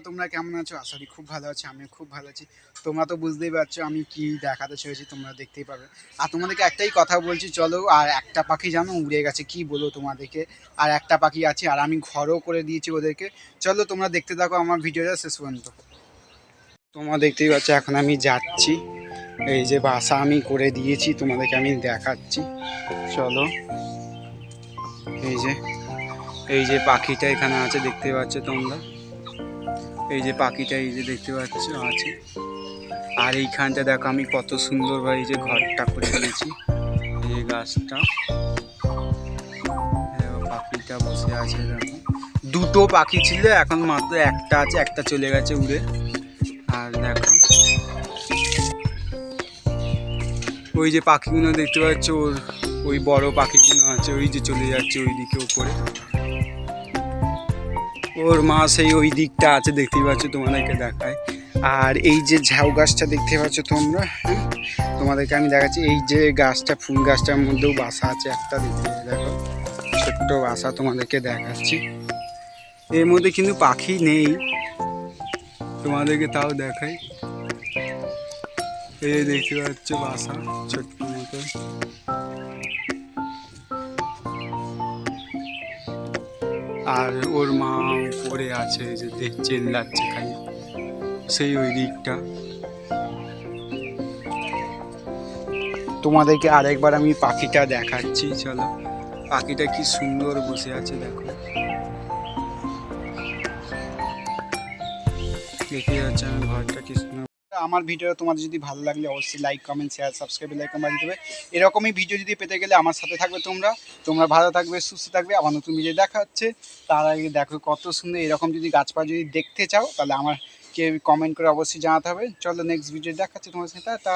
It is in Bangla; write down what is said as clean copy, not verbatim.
তোমরা কেমন আছো? আশা করি খুব ভালো আছি। আমিও খুব ভালো আছি। তোমরা তো বুঝতেই পারছো আমি কি দেখাতে চলেছি, তোমরা দেখতেই পাবে। আর তোমাদেরকে একটাই কথা বলছি, চলো। আর একটা পাখি জানো উড়ে গেছে, কি বলবো তোমাদেরকে। আর একটা পাখি আছে, আর আমি ঘরও করে দিয়েছি ওদেরকে। চলো তোমরা দেখতে থাকো আমার ভিডিওটা শেষ পর্যন্ত। তোমরা দেখতেই পাচ্ছ এখন আমি যাচ্ছি। এই যে বাসা আমি করে দিয়েছি, তোমাদেরকে আমি দেখাচ্ছি। চলো। এই যে এই যে পাখিটা এখানে আছে, দেখতে পাচ্ছ তোমরা। এই যে পাখিটা এই যে দেখতে পাচ্ছ আছে। আর এইখানটা দেখো আমি কত সুন্দরভাবে এই যে ঘরটা করে দিয়েছি। এই যে গাছটা, পাখিটা বসে আছে দেখো। দুটো পাখি ছিল, এখন মাত্র একটা আছে, একটা চলে গেছে উড়ে। আর দেখো ওই যে পাখিগুলো দেখতে পাচ্ছ, ওর ওই বড় পাখিগুলো আছে, ওই যে চলে যাচ্ছে ওই দিকে উপরে। ওর মা সেই ওই দিকটা আছে, দেখতেই পাচ্ছ, তোমাদেরকে দেখায়। আর এই যে ঝাউ গাছটা দেখতে পাচ্ছ তোমরা, হ্যাঁ, তোমাদেরকে আমি দেখাচ্ছি। এই যে গাছটা, ফুল গাছটার মধ্যেও বাসা আছে একটা, দেখতে দেখো ছোট্ট বাসা, তোমাদেরকে দেখাচ্ছি। এর মধ্যে কিন্তু পাখি নেই, তোমাদেরকে তাও দেখাই। এই দেখতে পাচ্ছ বাসা ছোট্ট মতো। আর ওর মা পড়ে আছে, যে চেল্লাচ্ছে খালি সেই ওই দিকটা। তোমাদেরকে আরেকবার আমি পাখিটা দেখাচ্ছি, চলো। পাখিটা কি সুন্দর বসে আছে দেখো, দেখে যাচ্ছে আমি ঘরটা কি সুন্দর। আমার ভিডিও তোমাদের যদি ভালো লাগলে অবশ্যই like, comment, share, subscribe, like বাজিয়ে দেবে। এরকমই ভিডিও যদি পেতে গেলে আমার সাথে থাকবে তোমরা। তোমরা ভালো থাকবে, সুস্থ থাকবে। আবার নতুন ভিডিও দেখা হচ্ছে। তার আগে দেখো কত সুন্দর, এরকম যদি গাছপালা যদি দেখতে চাও তাহলে আমাকে কমেন্ট করে অবশ্যই জানাতে হবে। চলো নেক্সট ভিডিও দেখাচ্ছে তোমার সাথে। তা